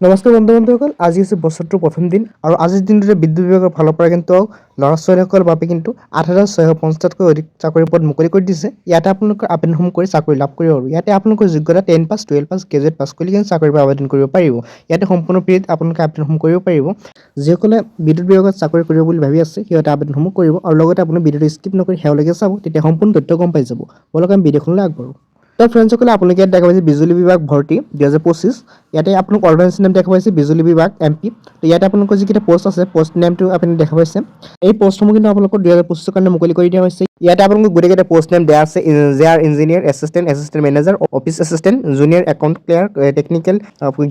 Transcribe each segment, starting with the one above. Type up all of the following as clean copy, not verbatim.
নমস্কাৰ বন্ধুসকল, আজি হৈছে বছৰটোৰ প্ৰথম দিন আৰু আজিৰ দিনটোতে বিদ্যুৎ বিভাগৰ ফালৰ পৰা কিন্তু ল'ৰা ছোৱালীসকলৰ বাবে কিন্তু ৮,৬৫০তকৈ অধিক চাকৰি পদ মুকলি কৰি দিছে। ইয়াতে আপোনালোকৰ আবেদনসমূহ কৰি চাকৰি লাভ কৰিব পাৰিব। ইয়াতে আপোনালোকৰ যোগ্যতা 10 পাছ, 12 পাছ, গ্ৰেজুৱেট পাছ কৰি কিন্তু চাকৰিৰ বাবে আবেদন কৰিব পাৰিব। ইয়াতে সম্পূৰ্ণ ফ্ৰীত আপোনালোকে আবেদনসমূহ কৰিব পাৰিব। যিসকলে বিদ্যুৎ বিভাগত চাকৰি কৰিব বুলি ভাবি আছে সিহঁতে আবেদনসমূহ কৰিব আৰু লগতে আপুনি ভিডিঅ'টো স্কিপ নকৰি শেষলৈকে চাব, তেতিয়া সম্পূৰ্ণ তথ্য গম পাই যাব। বলক আমি ভিডিঅ'খনলৈ আগবাঢ়ো। তো ফ্ৰেণ্ডসকলে আপোনালোকে ইয়াত দেখা পাইছে বিজুলী বিভাগ ভৰ্তি 2025। ইয়াতে আপোনাক অৰ্গেনাইজেশ্যন নেম দেখা পাইছে বিজুলী বিভাগ MP। তো ইয়াতে আপোনালোকৰ যিকেইটা পোষ্ট আছে পোষ্ট নেমটো আপুনি দেখা পাইছে। এই পোষ্টসমূহ কিন্তু আপোনালোকৰ 2025 কাৰণে মুকলি কৰি দিয়া হৈছে। ইয়াতে আপোনালোকক গোটেইকেইটা পোষ্ট নেম দিয়া আছে। JR engineer, assistant manager, office assistant, junior account clerk, technical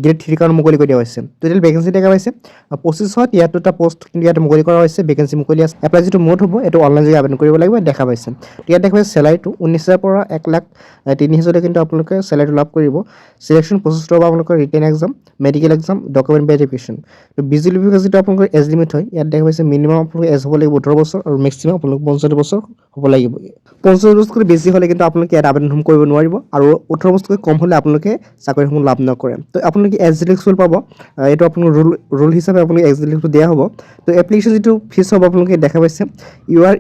grade 3 কাৰণে মুকলি কৰি দিয়া হৈছে। টোটেল ভেকেঞ্চি দেখা পাইছে 2573টা পোষ্ট কিন্তু ইয়াতে মুকলি কৰা হৈছে। ভেকেঞ্চি মুকলি আছে। এপ্লাই যিটো মোড হ'ব এইটো অনলাইন যোগে আবেদন কৰিব লাগিব দেখা পাইছে। ইয়াত দেখা পাইছে চেলাৰীটো 19,000 পৰা 1,03,000 কিন্তু আপোনালোকে চেলাৰীটো লাভ কৰিব। চিলেকশ্যন প্ৰচেছটো হ'ব আপোনালোকৰ written exam, medical exam, document verification. তো বিজুলী বিভাগৰ যিটো আপোনালোকৰ এজ লিমিট হয় ইয়াত দেখা পাইছে মিনিমাম আপোনালোকৰ এজ হ'ব লাগিব 18 বছৰ আৰু মেক্সিমাম আপোনালোকৰ 65 বছৰ হ'ব লাগিব। 65 বছৰতকৈ বেছি হ'লে কিন্তু আপোনালোকে ইয়াত আবেদনসমূহ কৰিব নোৱাৰিব আৰু 18 বছৰতকৈ কম হ'লে আপোনালোকে চাকৰিসমূহ লাভ নকৰে। তো আপোনালোকে এজ ডিলেক্সুৱেল পাব। এইটো আপোনাৰ ৰুল হিচাপে আপোনালোকে এজ ডিলেক্সটো দিয়া হ'ব। তো এপ্লিকেশ্যন যিটো ফিজ হ'ব আপোনালোকে দেখা পাইছে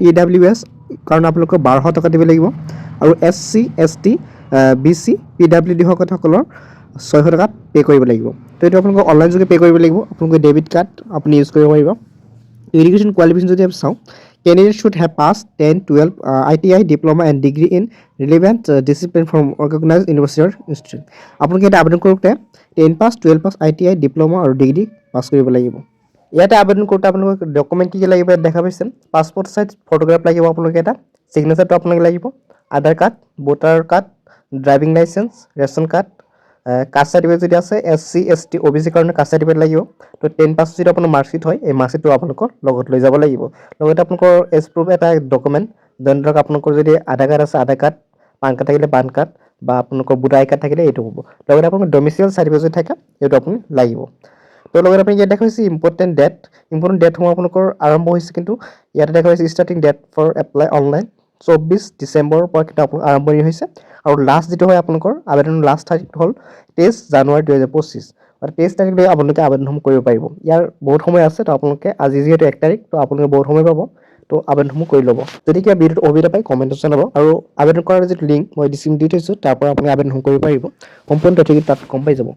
EWS কাৰণ আপোনালোকৰ 1200 টকা দিব লাগিব আৰু SC ST BC PWD সকলৰ 600 টকা পে' কৰিব লাগিব। তো এইটো আপোনালোকৰ অনলাইন যোগে পে' কৰিব লাগিব। আপোনালোকে ডেবিট কাৰ্ড আপুনি ইউজ কৰিব পাৰিব। এডুকেশ্যন কোৱালিফিকেশ্যন যদি আমি চাওঁ, candidate should have pass 10, 12 ITI diploma and degree in relevant discipline from organized university or institute. আপোনালোকে এটা আবেদন কৰোঁতে 10 পাছ, 12 পাছ, ITI ডিপ্ল'মা আৰু ডিগ্ৰী পাছ কৰিব লাগিব। ইয়াতে আবেদন কৰোঁতে আপোনালোকক ডকুমেণ্ট কি লাগিব ইয়াত দেখা পাইছে। পাছপৰ্ট চাইজ ফটোগ্ৰাফ লাগিব আপোনালোকে এটা, ছিগনেচাৰটো আপোনালোকে লাগিব, Aadhaar card, voter card, driving licence, ration card, caste certificate যদি আছে SC ST OBC কাৰণে কাষ্ট চাৰ্টিফিকেট লাগিব। তো 10 পাছ যিটো আপোনাৰ মাৰ্কশ্বিট হয় এই মাৰ্কশ্বিটটো আপোনালোকৰ লগত লৈ যাব লাগিব। লগতে আপোনালোকৰ এজ প্ৰুফ এটা ডকুমেণ্ট, যেনে ধৰক আপোনালোকৰ যদি আধাৰ কাৰ্ড আছে আধাৰ কাৰ্ড, পান কাৰ্ড থাকিলে পান কাৰ্ড বা আপোনালোকৰ ভোটাৰ আই কাৰ্ড থাকিলে এইটো হ'ব। লগতে আপোনালোকৰ ডমিচিয়েল চাৰ্টিফিকেট যদি থাকে এইটো আপুনি লাগিব। তো লগতে আপুনি ইয়াত দেখা হৈছে ইম্পৰ্টেণ্ট ডেটসমূহ আপোনালোকৰ আৰম্ভ হৈছে কিন্তু ইয়াতে দেখা হৈছে starting date for apply online 24 ডিচেম্বৰৰ পৰা কিন্তু আপোনাৰ আৰম্ভণি হৈছে আৰু লাষ্ট যিটো হয় আপোনালোকৰ আবেদনৰ লাষ্ট তাৰিখ হ'ল 23 জানুৱাৰী 2025। আৰু 23 তাৰিখলৈ আপোনালোকে আবেদনসমূহ কৰিব পাৰিব। ইয়াৰ বহুত সময় আছে। তো আপোনালোকে আজি যিহেতু 1 তাৰিখ তো আপোনালোকে বহুত সময় পাব। তো আবেদনসমূহ কৰি ল'ব। যদি কিবা ভিডিঅ'ত অসুবিধা পায় কমেণ্টত জনাব আৰু আবেদন কৰাৰ যিটো লিংক মই দি থৈছোঁ তাৰ পৰা আপুনি আবেদনসমূহ কৰিব পাৰিব। সম্পূৰ্ণ তথ্যখিনি তাত গম পাই যাব।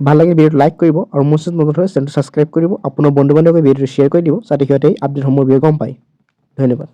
ভাল লাগে ভিডিঅ'টো লাইক কৰিব আৰু মোৰ চেনেলটো নতুন হ'লে চেনেলটো ছাবস্ক্ৰাইব কৰিব। আপোনাৰ বন্ধু বান্ধৱীক ভিডিঅ'টো শ্বেয়াৰ কৰি দিব যাতে সিহঁতে আপডেটসমূহৰ বিষয়ে গম পায়। ধন্যবাদ।